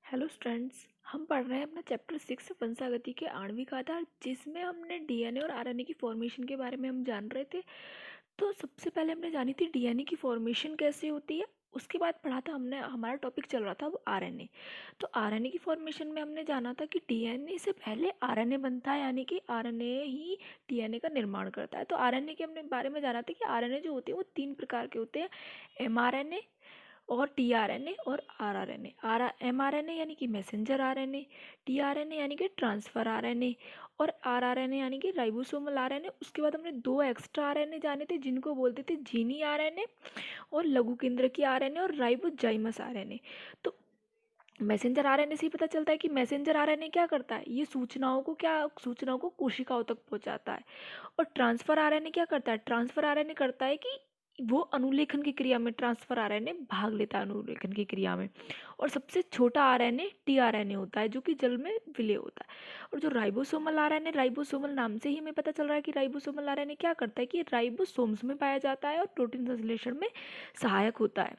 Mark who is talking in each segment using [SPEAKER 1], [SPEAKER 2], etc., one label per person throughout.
[SPEAKER 1] Hello students. हम पढ़ रहे हैं अपना चैप्टर 6 वंशागति के आणविक आधार, जिसमें हमने डीएनए और आरएनए की फॉर्मेशन के बारे में हम जान रहे थे। तो सबसे पहले हमने जानी थी डीएनए की फॉर्मेशन कैसे होती है। उसके बाद पढ़ा था हमने, हमारा टॉपिक चल रहा था वो आरएनए। तो आरएनए की फॉर्मेशन में हमने जाना था कि डीएनए से पहले आरएनए बनता है, यानी कि आरएनए ही डीएनए का निर्माण करता है। तो आरएनए के हमने बारे में जाना था कि आरएनए जो होते हैं वो 3 प्रकार के होते हैं, एमआरएनए और टीआरएनए और आरआरएनए। एमआरएनए यानी कि मैसेंजर आरएनए, टीआरएनए यानी कि ट्रांसफर आरएनए और आरआरएनए यानी कि राइबोसोमल आरएनए। उसके बाद हमने 2 एक्स्ट्रा आरएनए जाने थे जिनको बोलते थे जीनी आरएनए और लघु केंद्रकीय आरएनए और राइबोजाइमस आरएनए। तो मैसेंजर आरएनए से ही पता चलता है कि मैसेंजर आरएनए क्या करता है, ये सूचनाओं को कोशिकाओं तक पहुंचाता है। और ट्रांसफर आरएनए क्या करता है, ट्रांसफर आरएनए करता है कि वो अनुलेखन की क्रिया में, ट्रांसफर आरएनए भाग लेता है अनुलेखन की क्रिया में। और सबसे छोटा आरएनए टीआरएनए होता है जो कि जल में विलय होता है। और जो राइबोसोमल आरएनए, राइबोसोमल नाम से ही हमें पता चल रहा है कि राइबोसोमल आरएनए क्या करता है कि राइबोसोम्स में पाया जाता है और प्रोटीन संश्लेषण में सहायक होता है।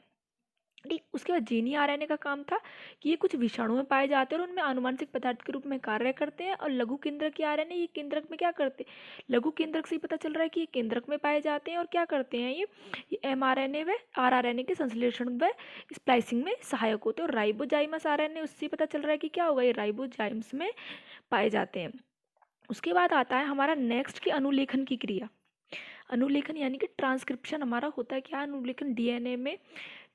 [SPEAKER 1] ठीक, उसके बाद जीनी आरएनए का काम था कि ये कुछ विषाणु में पाए जाते हैं और उनमें आनुवंशिक पदार्थ के रूप में कार्य करते हैं। और लघु केंद्रक के आरएनए, ये केंद्रक में क्या करते हैं, लघु केंद्रक से ही पता चल रहा है कि ये केंद्रक में पाए जाते हैं और क्या करते हैं, ये एमआरएनए व आरआरएनए के संश्लेषण व स्प्लाइसिंग में सहायक होते हैं। और राइबोजाइमस आरएनए, उससे पता चल रहा है कि क्या होगा, ये राइबोजाइम्स में पाए जाते हैं। उसके बाद आता है हमारा नेक्स्ट की अनुलेखन की क्रिया। अनुलेखन यानी कि ट्रांसक्रिप्शन हमारा होता है क्या, अनुलेखन डीएनए में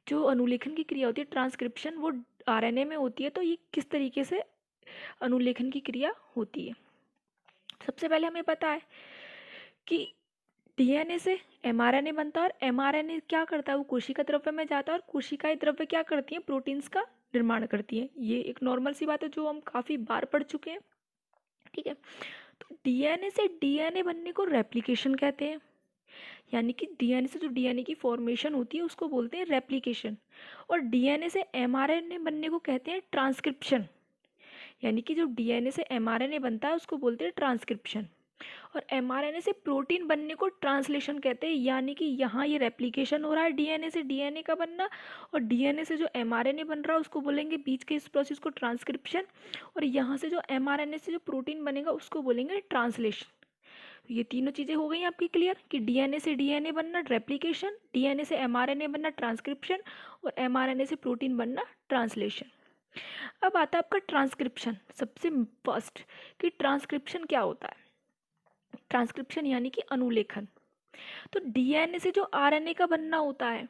[SPEAKER 1] जो अनुलेखन की क्रिया होती है ट्रांसक्रिप्शन, वो आरएनए में होती है। तो ये किस तरीके से अनुलेखन की क्रिया होती है, सबसे पहले हमें पता है कि डीएनए से एमआरएनए बनता है और एमआरएनए क्या करता है, वो कोशिका द्रव्य में जाता है और कोशिकाएं द्रव्य क्या करती हैं, प्रोटीन्स का निर्माण करती हैं। ये एक नॉर्मल सी बात है जो हम काफ़ी बार पढ़ चुके हैं। ठीक है, तो डीएनए से डीएनए बनने को रेप्लिकेशन कहते हैं, यानी कि डीएनए से जो डीएनए की फॉर्मेशन होती है उसको बोलते हैं रेप्लिकेशन। और डीएनए से एमआरएनए बनने को कहते हैं ट्रांसक्रिप्शन, यानी कि जो डीएनए से एमआरएनए बनता है उसको बोलते हैं ट्रांसक्रिप्शन। और एमआरएनए से प्रोटीन बनने को ट्रांसलेशन कहते हैं, यानी कि यहाँ ये रेप्लिकेशन हो रहा है डीएनए से डीएनए का बनना, और डीएनए से जो एमआरएनए बन रहा है उसको बोलेंगे बीच के इस प्रोसेस को ट्रांसक्रिप्शन, और यहाँ से जो एमआरएनए से जो प्रोटीन बनेगा उसको बोलेंगे ट्रांसलेशन। ये तीनों चीज़ें हो गई आपकी क्लियर कि डीएनए से डीएनए बनना रेप्लिकेशन, डीएनए से एमआरएनए बनना ट्रांसक्रिप्शन और एमआरएनए से प्रोटीन बनना ट्रांसलेशन। अब आता है आपका ट्रांसक्रिप्शन, सबसे फर्स्ट कि ट्रांसक्रिप्शन क्या होता है। ट्रांसक्रिप्शन यानी कि अनुलेखन। तो डीएनए से जो आरएनए का बनना होता है,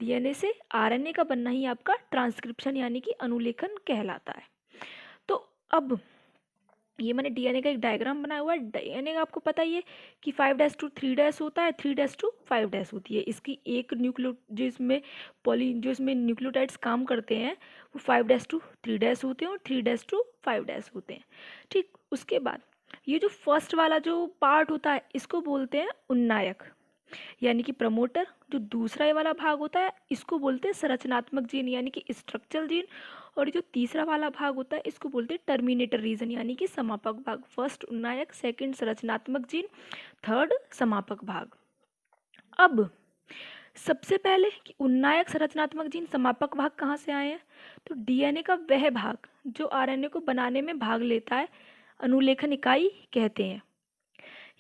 [SPEAKER 1] डीएनए से आरएनए का बनना ही आपका ट्रांसक्रिप्शन यानी कि अनुलेखन कहलाता है। तो अब ये मैंने डीएनए का एक डायग्राम बनाया हुआ है। डीएनए का आपको पता ही है कि 5' to 3' होता है, 3' to 5' होती है इसकी एक जो इसमें न्यूक्लियोटाइड्स काम करते हैं वो 5' to 3' होते हैं और 3' to 5' होते हैं। ठीक, उसके बाद ये जो फर्स्ट वाला जो पार्ट होता है इसको बोलते हैं उन्नायक, यानी कि प्रमोटर। जो दूसरा ये वाला भाग होता है इसको बोलते हैं संरचनात्मक जीन यानी कि स्ट्रक्चरल जीन। और जो तीसरा वाला भाग होता है इसको बोलते हैं टर्मिनेटर रीजन यानी कि समापक भाग। फर्स्ट उन्नायक, सेकंड संरचनात्मक जीन, थर्ड समापक भाग। अब सबसे पहले कि उन्नायक, संरचनात्मक जीन, समापक भाग कहाँ से आए हैं, तो डीएनए का वह भाग जो आरएनए को बनाने में भाग लेता है अनुलेखन इकाई कहते हैं।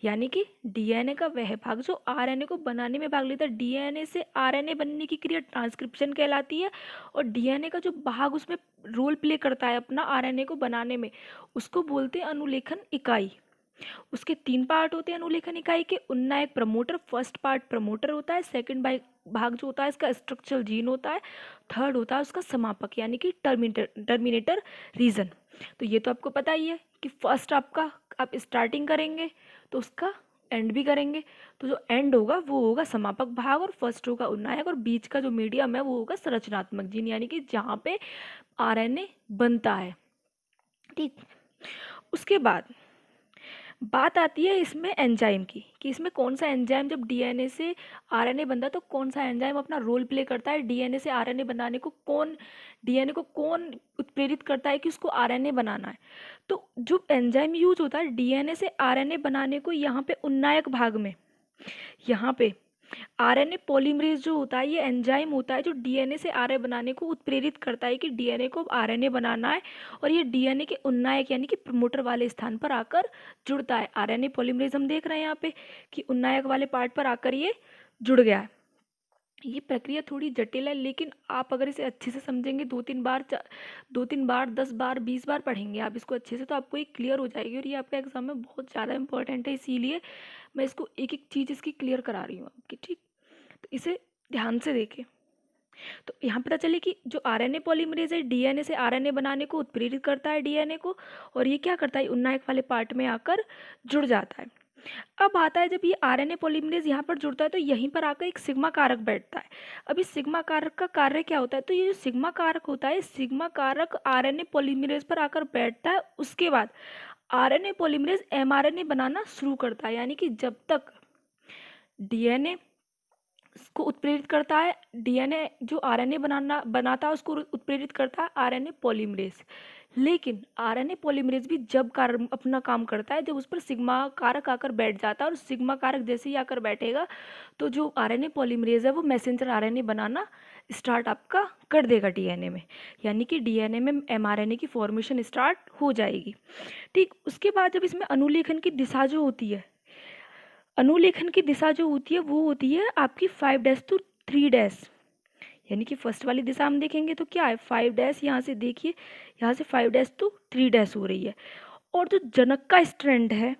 [SPEAKER 1] यानी कि डीएनए का वह भाग जो आरएनए को बनाने में भाग लेता है, डीएनए से आरएनए बनने की क्रिया ट्रांसक्रिप्शन कहलाती है। और डीएनए का जो भाग उसमें रोल प्ले करता है अपना आरएनए को बनाने में, उसको बोलते हैं अनुलेखन इकाई। उसके 3 पार्ट होते हैं अनुलेखन इकाई के। उन्नायक, प्रमोटर, फर्स्ट पार्ट प्रमोटर होता है, सेकंड भाग जो होता है इसका स्ट्रक्चरल जीन होता है, थर्ड होता है उसका समापक यानी कि टर्मिनेटर रीजन। तो ये तो आपको पता ही है कि फर्स्ट आपका आप स्टार्टिंग करेंगे तो उसका एंड भी करेंगे, तो जो एंड होगा वो होगा समापक भाग और फर्स्ट होगा उन्नायक और बीच का जो मीडियम है वो होगा संरचनात्मक जीन यानी कि जहाँ पे आरएनए बनता है। ठीक, उसके बाद बात आती है इसमें एंजाइम की कि इसमें कौन सा एंजाइम, जब डीएनए से आरएनए बनता है तो कौन सा एंजाइम अपना रोल प्ले करता है, डीएनए से आरएनए बनाने को डीएनए को कौन उत्प्रेरित करता है कि उसको आरएनए बनाना है। तो जो एंजाइम यूज होता है डीएनए से आरएनए बनाने को यहाँ पे उन्नायक भाग में, यहाँ पे आरएनए पॉलीमरेज जो होता है ये एंजाइम होता है जो डीएनए से आरएनए बनाने को उत्प्रेरित करता है कि डीएनए को अब आरएनए बनाना है, और ये डीएनए के उन्नायक यानी कि प्रमोटर वाले स्थान पर आकर जुड़ता है। आरएनए पॉलीमरेज हम देख रहे हैं यहाँ पे कि उन्नायक वाले पार्ट पर आकर ये जुड़ गया है। ये प्रक्रिया थोड़ी जटिल है, लेकिन आप अगर इसे अच्छे से समझेंगे, 2-3 बार 10 बार 20 बार पढ़ेंगे आप इसको अच्छे से, तो आपको ये क्लियर हो जाएगी। और ये आपके एग्जाम में बहुत ज़्यादा इंपॉर्टेंट है, इसीलिए मैं इसको एक एक चीज़ इसकी क्लियर करा रही हूँ आपकी। ठीक, तो इसे ध्यान से देखें। तो यहाँ पता चले कि जो आरएनए पॉलीमरेज है डीएनए से आरएनए बनाने को उत्प्रेरित करता है डीएनए को, और ये क्या करता है, उन्नायक वाले पार्ट में आकर जुड़ जाता है। अब आता है जब ये आरएनए पॉलीमरेज यहाँ पर जुड़ता है तो यहीं पर आकर एक सिग्मा कारक बैठता है। अब इस सिग्मा कारक का कार्य क्या होता है, तो ये जो सिग्मा कारक होता है, सिग्मा कारक आरएनए पॉलीमरेज पर आकर बैठता है। उसके बाद आरएनए पॉलीमरेज एमआरएनए बनाना शुरू करता है, यानी कि जब तक डीएनए को उत्प्रेरित करता है, डीएनए जो आरएनए बनाता है उसको उत्प्रेरित करता है आरएनए पॉलीमरेज। लेकिन आरएनए पॉलीमरेज भी जब अपना काम करता है जब उस पर सिग्मा कारक आकर बैठ जाता है, और सिग्मा कारक जैसे ही आकर बैठेगा तो जो आरएनए पॉलीमरेज है वो मैसेंजर आरएनए बनाना स्टार्ट आपका कर देगा डीएनए में, यानी कि डीएनए में एमआरएनए की फॉर्मेशन स्टार्ट हो जाएगी। ठीक, उसके बाद जब इसमें अनुलेखन की दिशा जो होती है, अनुलेखन की दिशा जो होती है वो होती है आपकी 5' to 3', यानी कि फर्स्ट वाली दिशा हम देखेंगे तो क्या है 5', यहाँ से देखिए, यहाँ से 5' to 3' हो रही है। और जो जनक का स्ट्रैंड है,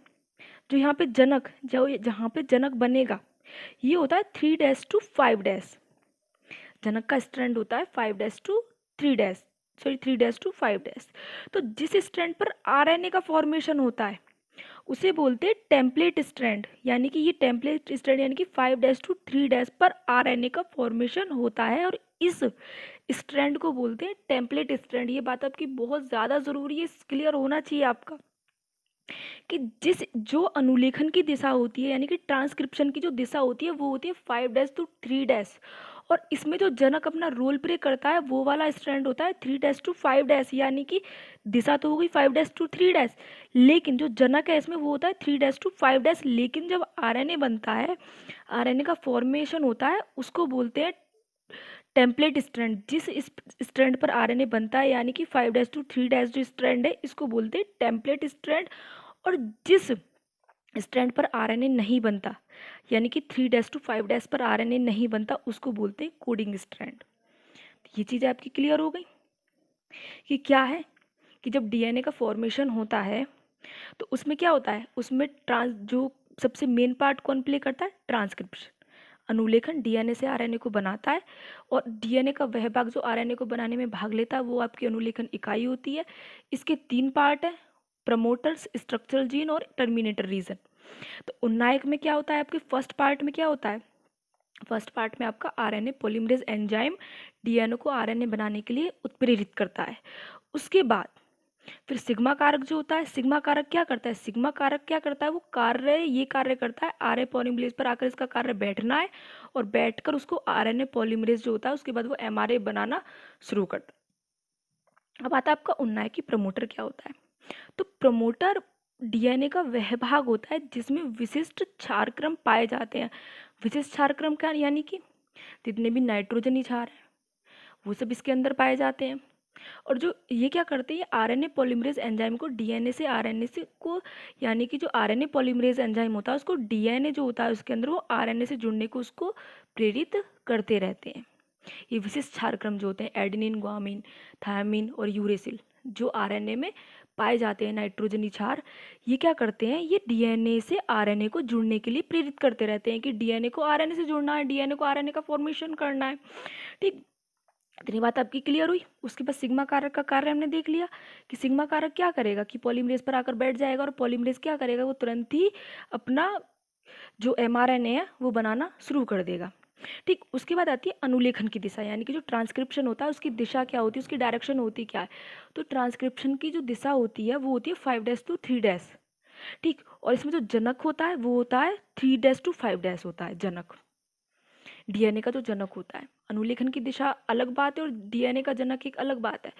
[SPEAKER 1] जो यहाँ पे जनक, जो जहाँ पे जनक बनेगा, ये होता है 3' to 5'। जनक का स्ट्रैंड होता है 5' to 3', सॉरी 3' to 5'। तो जिस स्ट्रैंड पर आरएनए का फॉर्मेशन होता है उसे बोलते हैं टेम्पलेट स्ट्रैंड, यानी कि ये टेम्पलेट स्ट्रैंड यानी कि 5' to 3' पर आरएनए का फॉर्मेशन होता है, और इस स्ट्रैंड को बोलते हैं टेम्पलेट स्ट्रैंड। ये बात आपकी बहुत ज़्यादा ज़रूरी है, क्लियर होना चाहिए आपका कि जो अनुलेखन की दिशा होती है यानी कि ट्रांसक्रिप्शन की जो दिशा होती है वो होती है 5' to 3', और इसमें जो जनक अपना रोल प्ले करता है वो वाला स्ट्रैंड होता है 3' to 5', यानी कि दिशा तो हो गई 5' to 3', लेकिन जो जनक है इसमें वो होता है 3' to 5'। लेकिन जब आरएनए बनता है, आरएनए का फॉर्मेशन होता है, उसको बोलते हैं टेम्पलेट स्ट्रैंड। जिस स्ट्रैंड पर आरएनए बनता है यानी कि 5' to 3' जो स्ट्रैंड है इसको बोलते हैं टेम्पलेट स्ट्रैंड। और जिस स्ट्रैंड पर आरएनए नहीं बनता यानी कि 3' to 5' पर आरएनए नहीं बनता उसको बोलते हैं कोडिंग स्ट्रैंड। ये चीज़ आपकी क्लियर हो गई कि क्या है कि जब डीएनए का फॉर्मेशन होता है तो उसमें क्या होता है, उसमें जो सबसे मेन पार्ट कौन प्ले करता है, ट्रांसक्रिप्शन, अनुलेखन डीएनए से आरएनए को बनाता है। और डीएनए का वह भाग जो आरएनए को बनाने में भाग लेता है वो आपकी अनुलेखन इकाई होती है। इसके 3 पार्ट हैं, प्रमोटर्स, स्ट्रक्चरल जीन और टर्मिनेटर रीजन। तो उन्नायक में क्या होता है, आपके फर्स्ट पार्ट में क्या होता है, फर्स्ट पार्ट में आपका आरएनए पॉलीमरेज एंजाइम डीएनए को आरएनए बनाने के लिए उत्प्रेरित करता है। उसके बाद फिर सिग्मा कारक जो होता है, सिग्मा कारक क्या करता है, सिग्मा कारक क्या करता है, वो ये कार्य करता है आरएनए पॉलीमरेज पर आकर, इसका कार्य बैठना है, और बैठकर उसको आरएनए पॉलीमरेज जो होता है उसके बाद वो एमआरए बनाना शुरू करता है। अब आता है आपका उन्नायक की प्रमोटर क्या होता है। तो प्रमोटर डीएनए का वह भाग होता है जिसमें विशिष्ट क्षार क्रम पाए जाते हैं। विशिष्ट क्षार क्रम क्या, यानी कि जितने भी नाइट्रोजनी क्षार हैं वो सब इसके अंदर पाए जाते हैं। और जो ये क्या करते हैं, आरएनए पॉलीमरेज एंजाइम को डीएनए से आरएनए से को, यानी कि जो आरएनए पॉलीमरेज एंजाइम होता है उसको डीएनए जो होता है उसके अंदर वो आरएनए से जुड़ने को उसको प्रेरित करते रहते हैं। ये विशिष्ट क्षारक्रम जो होते हैं एडेनिन, ग्वामिन, थायमिन और यूरेसिल जो आरएनए में पाए जाते हैं नाइट्रोजनी क्षार, ये क्या करते हैं, ये डीएनए से आरएनए को जुड़ने के लिए प्रेरित करते रहते हैं कि डीएनए को आरएनए से जुड़ना है, डीएनए को आरएनए का फॉर्मेशन करना है। ठीक, इतनी बात आपकी क्लियर हुई। उसके बाद सिग्मा कारक का कार्य हमने देख लिया कि सिग्मा कारक क्या करेगा कि पॉलीमरेज पर आकर बैठ जाएगा, और पॉलीमरेज क्या करेगा, वो तुरंत ही अपना जो एमआरएनए है वो बनाना शुरू कर देगा। ठीक, उसके बाद आती है अनुलेखन की दिशा, यानी कि जो ट्रांसक्रिप्शन होता है उसकी दिशा क्या होती है, उसकी डायरेक्शन होती क्या है। तो ट्रांसक्रिप्शन की जो दिशा होती है वो होती है 5' to 3'। ठीक, और इसमें जो जनक होता है वो होता है 3' to 5' होता है जनक, डीएनए का जो जनक होता है। अनुलेखन की दिशा अलग बात है और डीएनए का जनक एक अलग बात है।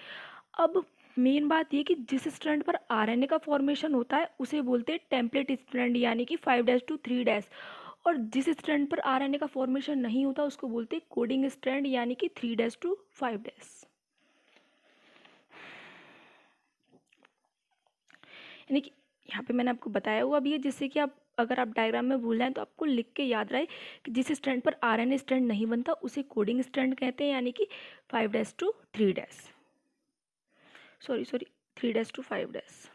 [SPEAKER 1] अब मेन बात ये कि जिस स्ट्रैंड पर आरएनए का फॉर्मेशन होता है उसे बोलते हैं टेम्पलेट स्ट्रैंड, यानी कि 5' to 3'। और जिस स्ट्रैंड पर आरएनए का फॉर्मेशन नहीं होता उसको बोलते हैं कोडिंग स्ट्रैंड, यानी कि 3' to 5'। यानी कि यहाँ पे मैंने आपको बताया हुआ भी है, जिससे कि आप अगर आप डायग्राम में भूल जाएं तो आपको लिख के याद रहे कि जिस स्ट्रैंड पर आरएनए स्ट्रैंड नहीं बनता उसे कोडिंग स्ट्रैंड कहते हैं, यानी कि 5' to 3'। Sorry 3' to 5'।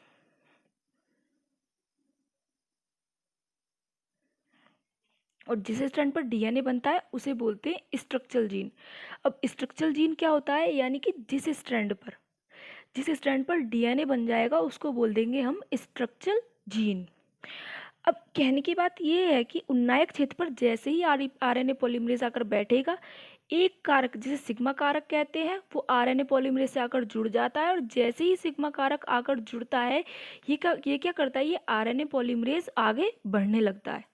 [SPEAKER 1] और जिस स्ट्रैंड पर डीएनए बनता है उसे बोलते हैं स्ट्रक्चरल जीन। अब स्ट्रक्चरल जीन क्या होता है, यानी कि जिस स्ट्रैंड पर डीएनए बन जाएगा उसको बोल देंगे हम स्ट्रक्चरल जीन। अब कहने की बात ये है कि उन्नायक क्षेत्र पर जैसे ही आरएनए पॉलीमरेज आकर बैठेगा, एक कारक जिसे सिग्मा कारक कहते हैं वो आरएनए पॉलीमरेज से आकर जुड़ जाता है, और जैसे ही सिग्मा कारक आकर जुड़ता है ये क्या करता है, ये आरएनए पॉलीमरेज आगे बढ़ने लगता है।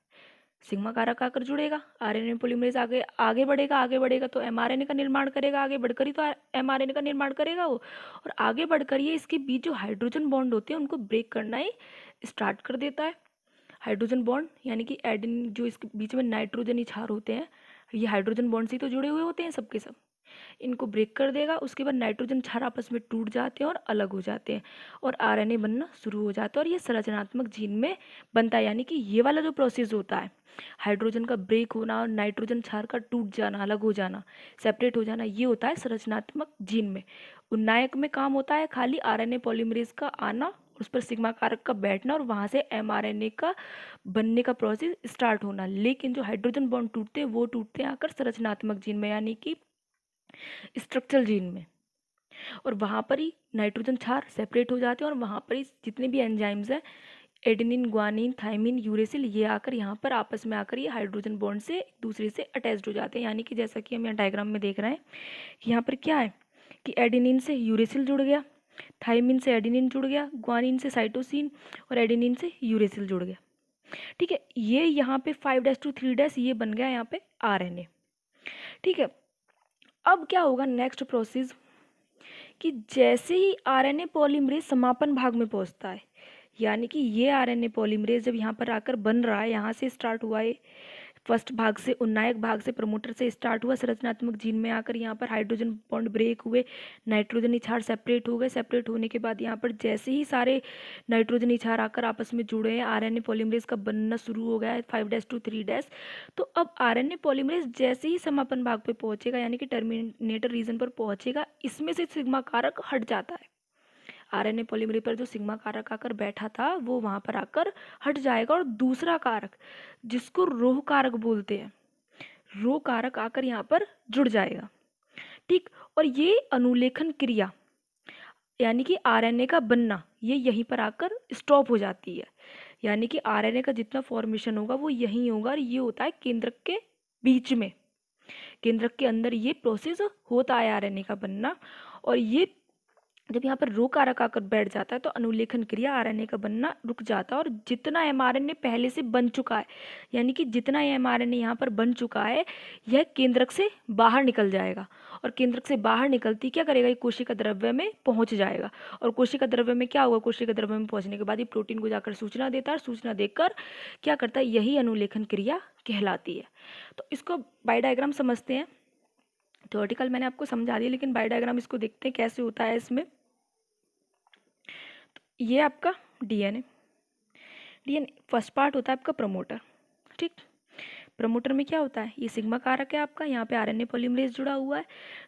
[SPEAKER 1] सिग्मा कारक आकर जुड़ेगा, आरएनए पॉलीमरेज आगे आगे बढ़ेगा तो एमआरएनए का निर्माण करेगा, आगे बढ़कर ही तो एमआरएनए का निर्माण करेगा वो, और आगे बढ़कर ये इसके बीच जो हाइड्रोजन बॉन्ड होते हैं उनको ब्रेक करना ही स्टार्ट कर देता है। हाइड्रोजन बॉन्ड यानी कि एडेनिन, जो इसके बीच में नाइट्रोजन क्षार होते हैं, ये हाइड्रोजन बॉन्ड से तो जुड़े हुए होते हैं सबके सब, इनको ब्रेक कर देगा। उसके बाद नाइट्रोजन क्षार आपस में टूट जाते हैं और अलग हो जाते हैं और आरएनए बनना शुरू हो जाता है, और ये संरचनात्मक जीन में बनता है। यानी कि ये वाला जो प्रोसेस होता है, हाइड्रोजन का ब्रेक होना और नाइट्रोजन क्षार का टूट जाना, अलग हो जाना, सेपरेट हो जाना, ये होता है संरचनात्मक जीन में। उन्नायक में काम होता है खाली आरएनए पॉलीमरेज का आना, उस पर सिग्मा कारक का बैठना और वहाँ से एमआरएनए का बनने का प्रोसेस स्टार्ट होना। लेकिन जो हाइड्रोजन बॉन्ड टूटते हैं वो टूटते हैं आकर संरचनात्मक जीन में, यानी कि स्ट्रक्चरल जीन में, और वहाँ पर ही नाइट्रोजन क्षार सेपरेट हो जाते हैं, और वहाँ पर ही जितने भी एंजाइम्स हैं, एडेनिन, ग्वानिन, थाइमिन, यूरेसिल, ये आकर यहाँ पर आपस में आकर ये हाइड्रोजन बॉन्ड से एक दूसरे से अटैच्ड हो जाते हैं। यानी कि जैसा कि हम यहाँ डायग्राम में देख रहे हैं कि यहाँ पर क्या है कि एडेनिन से यूरेसिल जुड़ गया, थाइमिन से एडेनिन जुड़ गया, ग्वानिन से साइटोसिन और एडेनिन से यूरेसिल जुड़ गया। ठीक है, ये यहाँ पे 5' to 3' ये बन गया यहाँ पे आरएनए। ठीक है, अब क्या होगा नेक्स्ट प्रोसेस कि जैसे ही आरएनए पॉलीमरेज समापन भाग में पहुंचता है, यानी कि ये आरएनए पॉलीमरेज जब यहाँ पर आकर बन रहा है, यहाँ से स्टार्ट हुआ है फर्स्ट भाग से, उन्नायक भाग से प्रमोटर से स्टार्ट हुआ, संरचनात्मक जीन में आकर यहाँ पर हाइड्रोजन बॉन्ड ब्रेक हुए, नाइट्रोजन क्षार सेपरेट हो गए, सेपरेट होने के बाद यहाँ पर जैसे ही सारे नाइट्रोजन क्षार आकर आपस में जुड़े हैं, आरएनए पॉलीमरेज का बनना शुरू हो गया है 5' to 3'। तो अब आरएनए पॉलीमरेज जैसे ही समापन भाग पे पहुंचेगा, यानी कि टर्मिनेटर रीजन पर पहुंचेगा, इसमें से सिग्मा कारक हट जाता है। आरएनए पॉलीमरेज पर जो सिग्मा कारक आकर बैठा था वो वहां पर आकर हट जाएगा, और दूसरा कारक जिसको रोह कारक बोलते हैं, रो कारक आकर यहाँ पर जुड़ जाएगा। ठीक, और ये अनुलेखन क्रिया यानी कि आरएनए का बनना ये यहीं पर आकर स्टॉप हो जाती है। यानी कि आरएनए का जितना फॉर्मेशन होगा वो यहीं होगा, और ये होता है केंद्रक के बीच में, केंद्रक के अंदर ये प्रोसेस होता है आरएनए का बनना। और ये जब यहाँ पर रो कारक आकर बैठ जाता है तो अनुलेखन क्रिया, आरएनए का बनना रुक जाता है, और जितना एमआरएनए पहले से बन चुका है, यानी कि जितना एमआरएनए यहाँ पर बन चुका है, यह केंद्रक से बाहर निकल जाएगा, और केंद्रक से बाहर निकलती क्या करेगा, ये कोशिका द्रव्य में पहुंच जाएगा। और कोशिका द्रव्य में क्या होगा, कोशिका द्रव्य में पहुंचने के बाद ये प्रोटीन को जाकर सूचना देता है, सूचना देकर क्या करता है, यही अनुलेखन क्रिया कहलाती है। तो इसको बाय डायग्राम समझते हैं। थ्योरेटिकल मैंने आपको समझा दिया, लेकिन बाय डायग्राम इसको देखते हैं कैसे होता है इसमें। ये आपका डीएनए फर्स्ट पार्ट होता है आपका प्रमोटर। ठीक, प्रमोटर में क्या होता है, ये सिग्मा कारक है आपका, यहाँ पे आरएनए पॉलीमरेज जुड़ा हुआ है।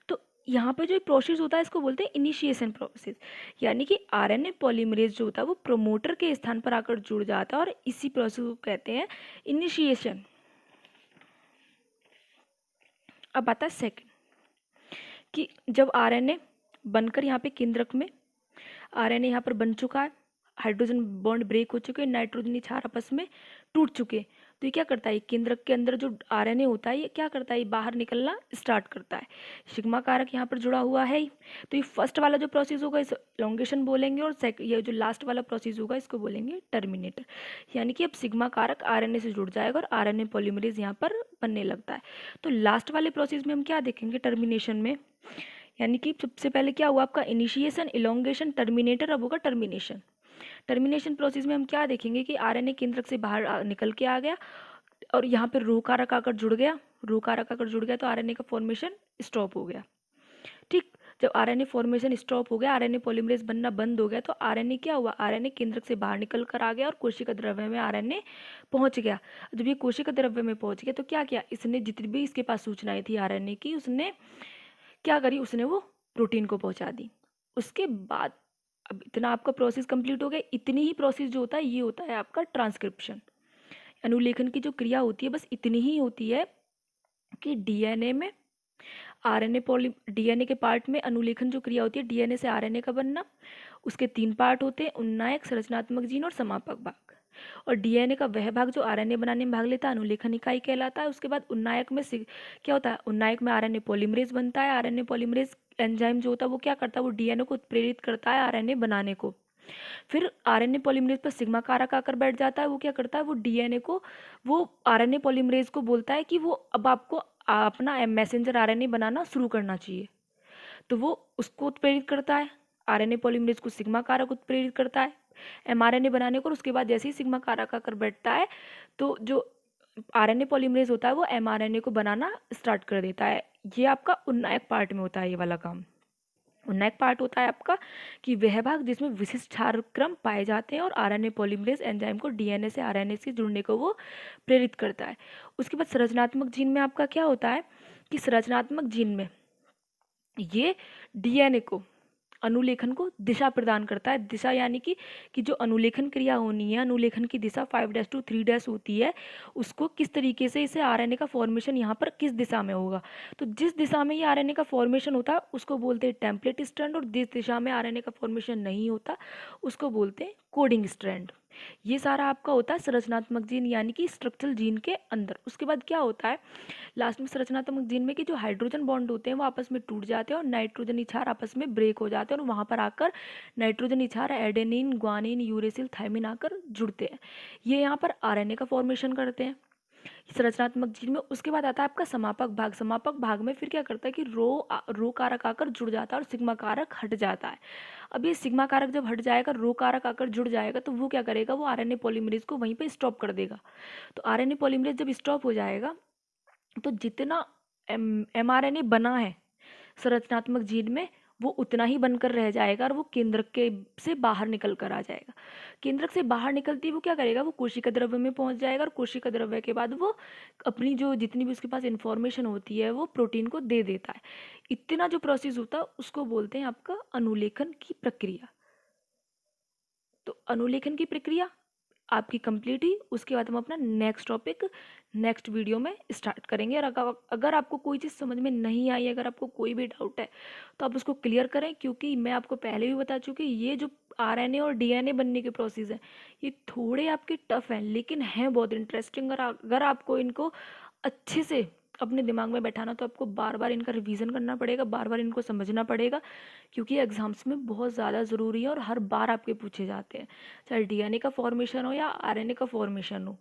[SPEAKER 1] तो यहाँ पे जो प्रोसेस होता है इसको बोलते हैं इनिशिएशन प्रोसेस, यानी कि आरएनए पॉलीमरेज जो होता है वो प्रमोटर के स्थान पर आकर जुड़ जाता है, और इसी प्रोसेस को कहते हैं इनिशिएशन। अब आता है सेकेंड कि जब आरएनए बनकर यहाँ पे केंद्रक में आरएनए यहाँ पर बन चुका है, हाइड्रोजन बॉन्ड ब्रेक हो चुके हैं, नाइट्रोजन क्षार आपस में टूट चुके हैं, तो ये क्या करता है, केंद्रक के अंदर जो आरएनए होता है ये क्या करता है, ये बाहर निकलना स्टार्ट करता है। सिग्मा कारक यहाँ पर जुड़ा हुआ है, तो ये फर्स्ट वाला जो प्रोसेस होगा इस एलोंगेशन बोलेंगे, और ये जो लास्ट वाला प्रोसेस होगा इसको बोलेंगे टर्मिनेटर। यानी कि अब सिग्मा कारक आरएनए से जुड़ जाएगा और आरएनए पॉलीमरेज यहाँ पर बनने लगता है। तो लास्ट वाले प्रोसेस में हम क्या देखेंगे टर्मिनेशन में, यानी कि सबसे पहले क्या हुआ आपका इनिशिएशन, इलोंगेशन, टर्मिनेटर, अब होगा टर्मिनेशन। टर्मिनेशन प्रोसेस में हम क्या देखेंगे कि आरएनए केंद्रक से बाहर निकल के आ गया, और यहाँ पे रो कारक आकर जुड़ गया, रो कारक आकर जुड़ गया तो आरएनए का फॉर्मेशन स्टॉप हो गया। ठीक, जब आरएनए फॉर्मेशन स्टॉप हो गया, आरएनए पॉलीमरेज बनना बंद हो गया, तो आरएनए क्या हुआ, आरएनए केंद्रक से बाहर निकल कर आ गया और कोशिका द्रव्य में आरएनए पहुंच गया। जब ये कोशिका द्रव्य में पहुंच गया तो क्या किया इसने, जितनी भी इसके पास सूचनाएं थी आरएनए की, उसने क्या करी, उसने वो प्रोटीन को पहुंचा दी। उसके बाद अब इतना आपका प्रोसेस कंप्लीट हो गया। इतनी ही प्रोसेस जो होता है ये होता है आपका ट्रांसक्रिप्शन, अनुलेखन की जो क्रिया होती है बस इतनी ही होती है कि डीएनए में आरएनए पॉली डीएनए के पार्ट में अनुलेखन जो क्रिया होती है, डीएनए से आरएनए का बनना, उसके 3 पार्ट होते हैं, उन्नायक, संरचनात्मक जीन और समापक भाग। और डीएनए का वह भाग जो आरएनए बनाने में भाग लेता है अनुलेखन इकाई कहलाता है। उसके बाद उन्नायक में क्या होता है, उन्नायक में आरएनए पॉलीमरेज बनता है। आरएनए पॉलीमरेज एंजाइम जो होता है वो क्या करता है, वो डीएनए को उत्प्रेरित करता है आरएनए बनाने को। फिर आरएनए पॉलीमरेज पर सिग्मा कारक आकर बैठ जाता है, वो क्या करता है, वो डीएनए को, वो आरएनए पॉलीमरेज को बोलता है कि वो अब आपको अपना मैसेंजर आरएनए बनाना शुरू करना चाहिए। तो वो उसको उत्प्रेरित करता है, आरएनए पॉलीमरेज को सिग्मा कारक उत्प्रेरित करता है एमआरएनए बनाने को। और उसके बाद जैसे ही सिग्मा कारक आकर बैठता है तो जो आरएनए पॉलीमरेज होता है वो एमआरएनए को बनाना स्टार्ट कर देता है। ये आपका उन्नायक पार्ट में होता है ये वाला काम। उन्नायक पार्ट होता है आपका कि वह भाग जिसमें विशिष्ट क्षार क्रम पाए जाते हैं और आरएनए पॉलीमरेज एंजाइम को डीएनए से आरएनए से जुड़ने को वो प्रेरित करता है। उसके बाद संरचनात्मक जीन में आपका क्या होता है कि संरचनात्मक जीन में ये डीएनए को, अनुलेखन को दिशा प्रदान करता है। दिशा यानी कि जो अनुलेखन क्रिया होनी है, अनुलेखन की दिशा 5' to 3' होती है, उसको किस तरीके से इसे आरएनए का फॉर्मेशन यहाँ पर किस दिशा में होगा। तो जिस दिशा में ये आरएनए का फॉर्मेशन होता है उसको बोलते हैं टेम्पलेट स्ट्रैंड, और जिस दिशा में आरएनए का फॉर्मेशन नहीं होता उसको बोलते हैं कोडिंग स्ट्रैंड। ये सारा आपका होता है संरचनात्मक जीन यानी कि स्ट्रक्चरल जीन के अंदर। उसके बाद क्या होता है लास्ट में संरचनात्मक जीन में कि जो हाइड्रोजन बॉन्ड होते हैं वो आपस में टूट जाते हैं और नाइट्रोजन क्षार आपस में ब्रेक हो जाते हैं और वहाँ पर आकर नाइट्रोजन क्षार एडेनिन, ग्वानिन, यूरेसिल, थायमिन आकर जुड़ते हैं। ये यहाँ पर आरएनए का फॉर्मेशन करते हैं संरचनात्मक जीन में। उसके बाद आता है आपका समापक भाग। समापक भाग में फिर क्या करता है कि रो कारक आकर जुड़ जाता है और सिग्मा कारक हट जाता है। अब ये सिग्मा कारक जब हट जाएगा, रो कारक आकर जुड़ जाएगा, तो वो क्या करेगा, वो आरएनए पॉलीमरेज को वहीं पे स्टॉप कर देगा। तो आरएनए पॉलीमरेज जब स्टॉप हो जाएगा तो जितना एमआरएनए बना है संरचनात्मक जीन में वो उतना ही बनकर रह जाएगा और वो केंद्रक के से बाहर निकल कर आ जाएगा। केंद्रक से बाहर निकलती ही वो क्या करेगा, वो कोशिका द्रव्य में पहुंच जाएगा और कोशिका द्रव्य के बाद वो अपनी जो जितनी भी उसके पास इंफॉर्मेशन होती है वो प्रोटीन को दे देता है। इतना जो प्रोसेस होता है उसको बोलते हैं आपका अनुलेखन की प्रक्रिया। तो अनुलेखन की प्रक्रिया आपकी कंप्लीट हुई। उसके बाद हम अपना नेक्स्ट टॉपिक नेक्स्ट वीडियो में स्टार्ट करेंगे। और अगर आपको कोई चीज़ समझ में नहीं आई, अगर आपको कोई भी डाउट है तो आप उसको क्लियर करें, क्योंकि मैं आपको पहले भी बता चुकी ये जो आरएनए और डीएनए बनने के प्रोसेस हैं ये थोड़े आपके टफ हैं लेकिन हैं बहुत इंटरेस्टिंग। और अगर आपको इनको अच्छे से अपने दिमाग में बैठाना तो आपको बार बार इनका रिवीजन करना पड़ेगा, बार बार इनको समझना पड़ेगा, क्योंकि एग्जाम्स में बहुत ज़्यादा ज़रूरी है और हर बार आपके पूछे जाते हैं, चाहे डीएनए का फॉर्मेशन हो या आरएनए का फॉर्मेशन हो।